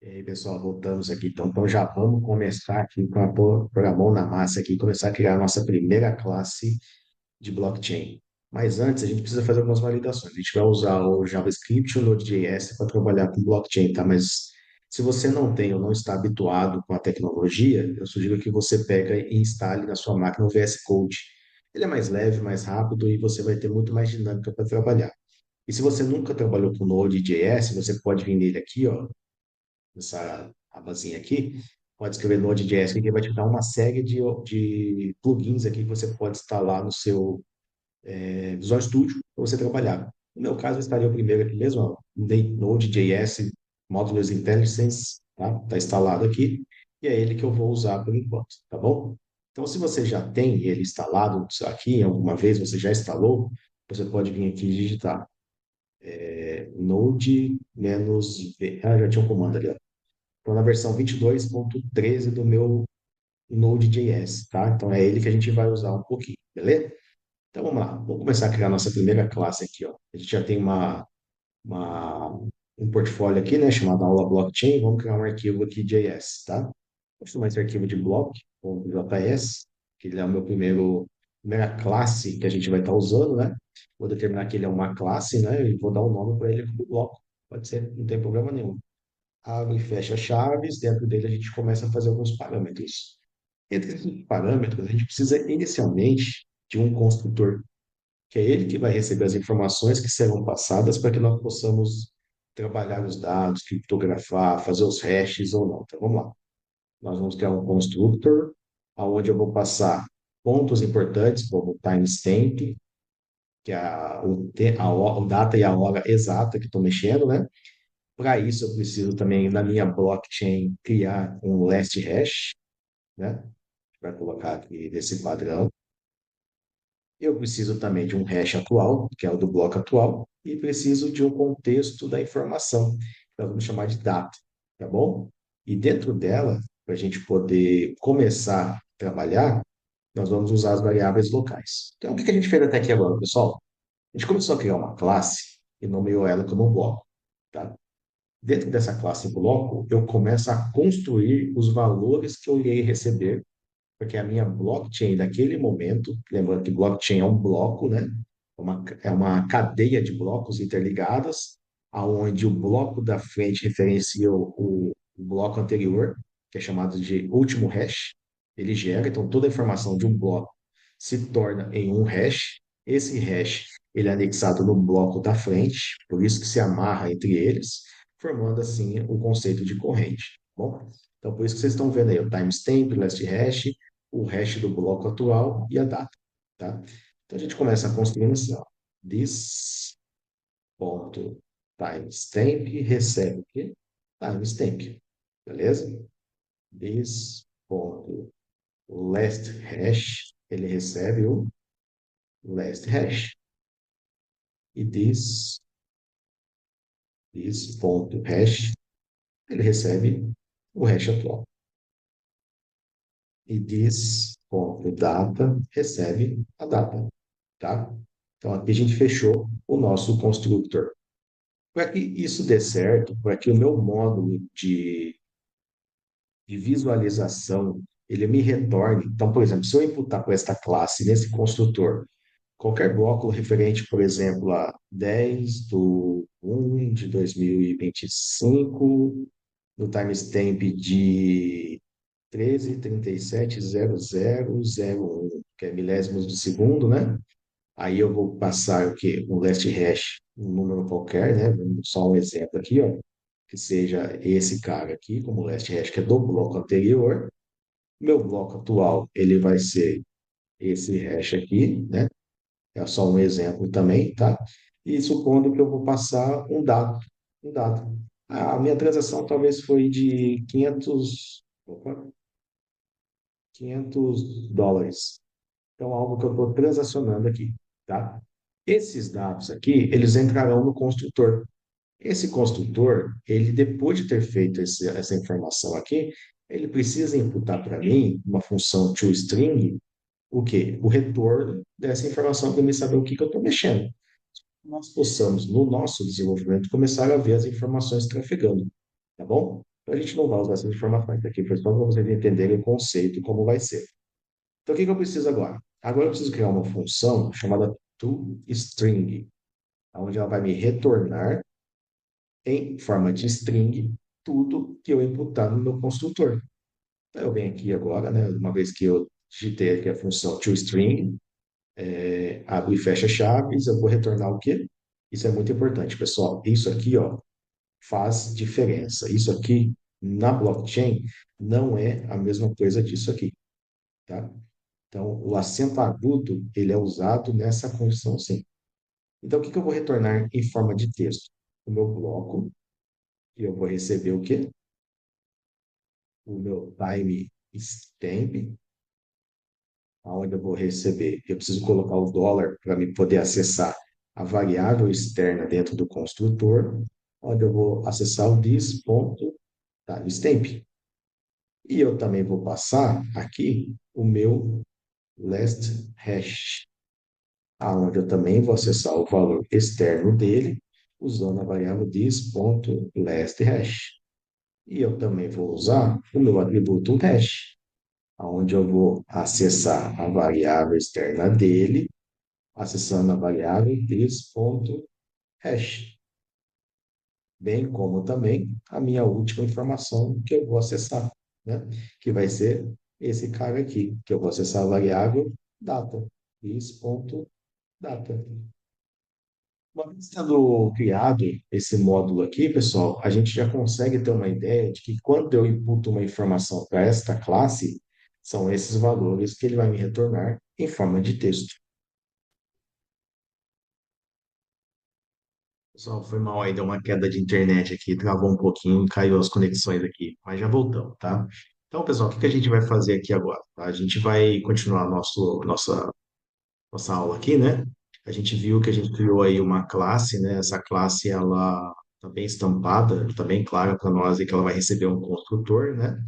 E aí, pessoal, voltamos aqui. Então já vamos começar aqui com pôr a mão na massa aqui, começar a criar a nossa primeira classe de blockchain. Mas antes, a gente precisa fazer algumas validações. A gente vai usar o JavaScript e o Node.js para trabalhar com blockchain, tá? Mas se você não tem ou não está habituado com a tecnologia, eu sugiro que você pega e instale na sua máquina o VS Code. Ele é mais leve, mais rápido e você vai ter muito mais dinâmica para trabalhar. E se você nunca trabalhou com Node.js, você pode vir nele aqui, ó, nessa abazinha aqui, pode escrever Node.js, que vai te dar uma série de plugins aqui que você pode instalar no seu Visual Studio para você trabalhar. No meu caso, eu estaria o primeiro aqui mesmo, ó, Node.js Modules Intelligence, tá? Tá instalado aqui, e é ele que eu vou usar por enquanto, tá bom? Então, se você já tem ele instalado aqui, alguma vez você já instalou, você pode vir aqui e digitar Node-V. Ah, já tinha um comando ali, ó. Estou na versão 22.13 do meu Node.js, tá? Então é ele que a gente vai usar um pouquinho, beleza? Então vamos lá, vamos começar a criar a nossa primeira classe aqui, ó. A gente já tem uma, um portfólio aqui, né, chamado aula blockchain. Vamos criar um arquivo aqui JS, tá? Vou chamar esse arquivo de block.js, que ele é o meu primeira classe que a gente vai estar usando, né? Vou determinar que ele é uma classe, né? E vou dar o nome para ele como bloco. Pode ser, não tem problema nenhum. Abre e fecha chaves, dentro dele a gente começa a fazer alguns parâmetros. Entre esses parâmetros, a gente precisa inicialmente de um construtor, que é ele que vai receber as informações que serão passadas para que nós possamos trabalhar os dados, criptografar, fazer os hashes ou não. Então vamos lá. Nós vamos criar um constructor, onde eu vou passar pontos importantes, como timestamp, que é o data e a hora exata que estou mexendo, né? Para isso, eu preciso também, na minha blockchain, criar um last hash, né? Para colocar aqui desse padrão. Eu preciso também de um hash atual, que é o do bloco atual, e preciso de um contexto da informação, que nós vamos chamar de data, tá bom? E dentro dela, para a gente poder começar a trabalhar, nós vamos usar as variáveis locais. Então, o que a gente fez até aqui agora, pessoal? A gente começou a criar uma classe e nomeou ela como bloco, tá? Dentro dessa classe bloco, eu começo a construir os valores que eu irei receber, porque a minha blockchain daquele momento, lembrando que blockchain é um bloco, né? É uma cadeia de blocos interligadas, aonde o bloco da frente referencia o bloco anterior, que é chamado de último hash. Ele gera, então toda a informação de um bloco se torna em um hash. Esse hash ele é anexado no bloco da frente, por isso que se amarra entre eles, formando assim o conceito de corrente. Tá bom? Então, por isso que vocês estão vendo aí o timestamp, o last hash, o hash do bloco atual e a data, tá? Então, a gente começa a construir assim, ó. This ponto timestamp recebe o quê? Timestamp, beleza? This ponto last hash, ele recebe o last hash. E this ponto hash, ele recebe o hash atual. E this ponto data recebe a data, tá? Então, aqui a gente fechou o nosso construtor. Para que isso dê certo, para que o meu módulo de visualização ele me retorne. Então, por exemplo, se eu imputar para esta classe, nesse construtor, qualquer bloco referente, por exemplo, a 10/1/2025, no timestamp de 13:37:00:01, que é milésimos de segundo, né? Aí eu vou passar o quê? Um last hash, um número qualquer, né? Só um exemplo aqui, ó, que seja esse cara aqui, como last hash, que é do bloco anterior. Meu bloco atual, ele vai ser esse hash aqui, né? É só um exemplo também, tá? E supondo que eu vou passar um dado. A minha transação talvez foi de 500 dólares. Então, algo que eu estou transacionando aqui, tá? Esses dados aqui, eles entrarão no construtor. Esse construtor, ele depois de ter feito essa informação aqui, ele precisa imputar para mim uma função toString, o quê? O retorno dessa informação para mim saber o que eu estou mexendo. Nós possamos, no nosso desenvolvimento, começar a ver as informações trafegando, tá bom? Então, a gente não vai usar essas informações aqui, foi só para vocês entenderem o conceito, como vai ser. Então, o que que eu preciso agora? Agora eu preciso criar uma função chamada toString, onde ela vai me retornar em forma de string tudo que eu imputar no meu construtor. Então, eu venho aqui agora, né, uma vez que eu digitei aqui a função toString, abro e fecha chaves, eu vou retornar o quê? Isso é muito importante, pessoal. Isso aqui, ó, faz diferença. Isso aqui, na blockchain, não é a mesma coisa disso aqui, tá? Então, o acento agudo, ele é usado nessa condição, sim. Então, o que que eu vou retornar em forma de texto? O meu bloco, e eu vou receber o quê? O meu time stamp, aonde eu vou receber. Eu preciso colocar o dólar para me poder acessar a variável externa dentro do construtor, onde eu vou acessar o this.timestamp. E eu também vou passar aqui o meu last hash, aonde eu também vou acessar o valor externo dele, usando a variável this.lastHash. E eu também vou usar o meu atributo hash, onde eu vou acessar a variável externa dele, acessando a variável this.hash, bem como também a minha última informação que eu vou acessar, né? Que vai ser esse cara aqui, que eu vou acessar a variável data, this.data. Uma vez tendo criado esse módulo aqui, pessoal, a gente já consegue ter uma ideia de que quando eu imputo uma informação para esta classe, são esses valores que ele vai me retornar em forma de texto. Pessoal, foi mal aí, deu uma queda de internet aqui, travou um pouquinho, caiu as conexões aqui, mas já voltamos, tá? Então, pessoal, o que que a gente vai fazer aqui agora? Tá? A gente vai continuar nossa aula aqui, né? A gente viu que a gente criou aí uma classe, né? Essa classe, ela está bem estampada, está bem clara para nós e que ela vai receber um construtor, né?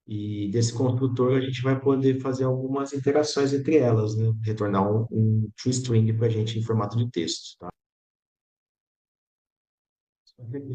E desse construtor a gente vai poder fazer algumas interações entre elas, né? Retornar um toString para a gente em formato de texto, tá?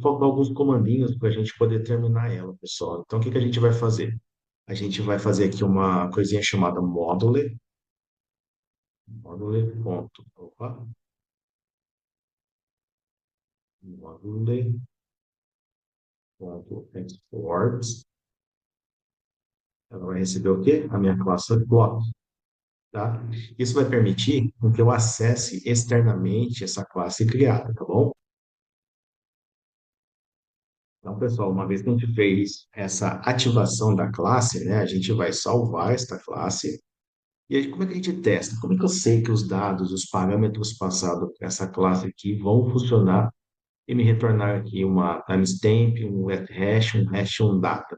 Faltam alguns comandinhos para a gente poder terminar ela, pessoal. Então, o que que a gente vai fazer? A gente vai fazer aqui uma coisinha chamada module.opa, module.export. Ela vai receber o quê? A minha classe block, tá? Isso vai permitir com que eu acesse externamente essa classe criada, tá bom? Então, pessoal, uma vez que a gente fez essa ativação da classe, né, a gente vai salvar esta classe. E aí, como é que a gente testa? Como é que eu sei que os dados, os parâmetros passados para essa classe aqui vão funcionar e me retornar aqui uma timestamp, um hash, um hash, um data?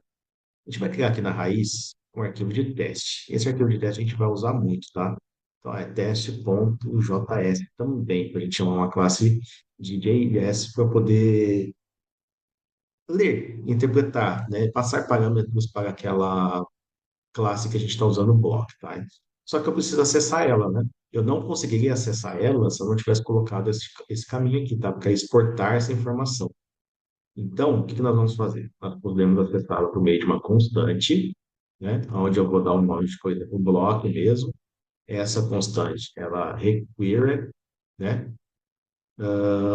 A gente vai criar aqui na raiz um arquivo de teste. Esse arquivo de teste a gente vai usar muito, tá? Então, é teste.js também, para a gente chamar uma classe de JS para poder ler, interpretar, né? Passar parâmetros para aquela classe que a gente está usando o block, tá? Só que eu preciso acessar ela, né? Eu não conseguiria acessar ela se eu não tivesse colocado esse caminho aqui, tá? Para exportar essa informação. Então, o que que nós vamos fazer? Nós podemos acessá-la por meio de uma constante, né? Onde eu vou dar um nome de coisa, o bloco mesmo. Essa constante, ela require, né?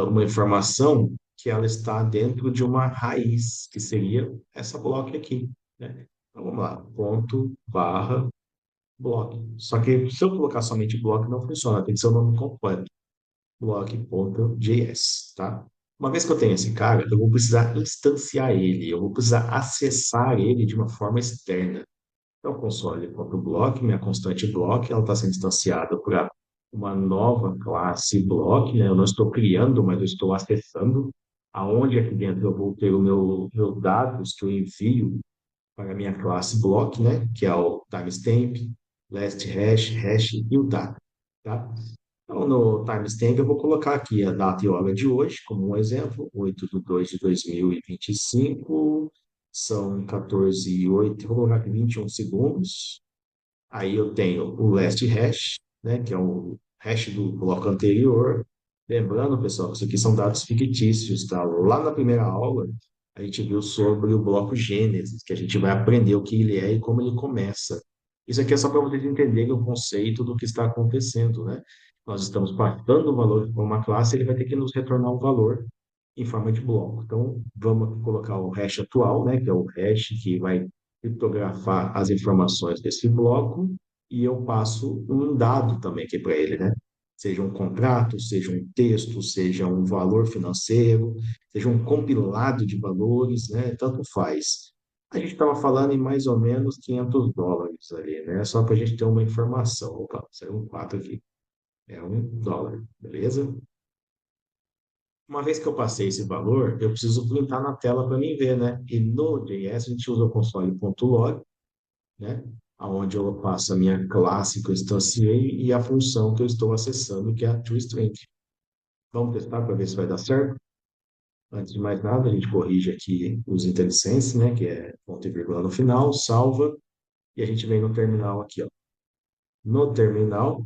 Uma informação que ela está dentro de uma raiz, que seria essa bloco aqui, né? Então, vamos lá, ponto, barra, block. Só que se eu colocar somente block, não funciona, tem que ser o nome completo, block.js, tá? Uma vez que eu tenho esse cara, eu vou precisar instanciar ele, eu vou precisar acessar ele de uma forma externa. Então, console.block, minha constante block, ela está sendo instanciada para uma nova classe block, né? Eu não estou criando, mas eu estou acessando, aonde aqui dentro eu vou ter o meu dados que eu envio para a minha classe block, né? Que é o timestamp, last hash, hash e o data, tá? Então, no timestamp, eu vou colocar aqui a data e hora de hoje, como um exemplo, 8/2/2025, são 14h08, vou colocar aqui 21 segundos. Aí eu tenho o last hash, né, que é o hash do bloco anterior. Lembrando, pessoal, que isso aqui são dados fictícios, tá? Lá na primeira aula, a gente viu sobre o bloco Gênesis, que a gente vai aprender o que ele é e como ele começa. Isso aqui é só para vocês entenderem o conceito do que está acontecendo, né? Nós estamos passando o valor para uma classe, ele vai ter que nos retornar o valor em forma de bloco. Então, vamos aqui colocar o hash atual, né, que é o hash que vai criptografar as informações desse bloco, e eu passo um dado também aqui para ele, né? Seja um contrato, seja um texto, seja um valor financeiro, seja um compilado de valores, né? Tanto faz. A gente estava falando em mais ou menos US$ 500 ali, né? Só para a gente ter uma informação. Opa, saiu um 4 aqui. É US$ 1, beleza? Uma vez que eu passei esse valor, eu preciso printar na tela para mim ver, né? E no JS a gente usa o console.log, né? Onde eu passo a minha classe que eu instanciei e a função que eu estou acessando, que é a toString. Vamos testar para ver se vai dar certo? Antes de mais nada, a gente corrige aqui os IntelliSense, né? Que é ponto e vírgula no final, salva, e a gente vem no terminal aqui, ó. No terminal,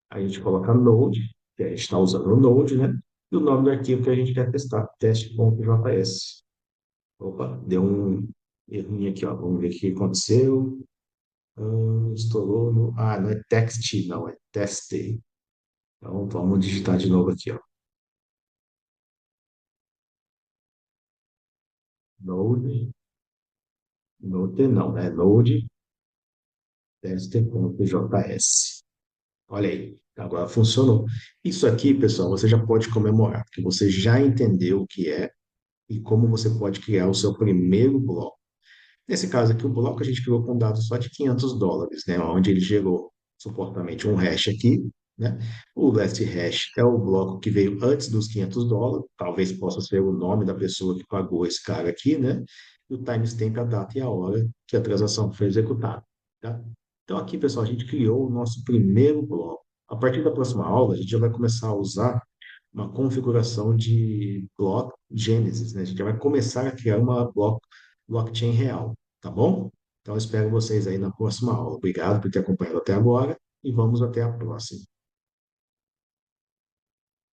a gente coloca Node, que a gente está usando o Node, né? E o nome do arquivo que a gente quer testar, teste.js. Opa, deu um errinho aqui, ó. Vamos ver o que aconteceu. Estourou no. Ah, não é text, não, é teste. Então, vamos digitar de novo aqui, ó. Node, Node não, né? Node teste.js. Olha aí, agora funcionou. Isso aqui, pessoal, você já pode comemorar, porque você já entendeu o que é e como você pode criar o seu primeiro bloco. Nesse caso aqui, o bloco a gente criou com dados só de US$ 500, né? Onde ele gerou supostamente um hash aqui, né? O last hash é o bloco que veio antes dos US$ 500, talvez possa ser o nome da pessoa que pagou esse cara aqui, né? E o timestamp, a data e a hora que a transação foi executada, tá? Então aqui, pessoal, a gente criou o nosso primeiro bloco. A partir da próxima aula, a gente já vai começar a usar uma configuração de bloco Genesis, né? A gente já vai começar a criar uma blockchain real, tá bom? Então, eu espero vocês aí na próxima aula. Obrigado por ter acompanhado até agora e vamos até a próxima.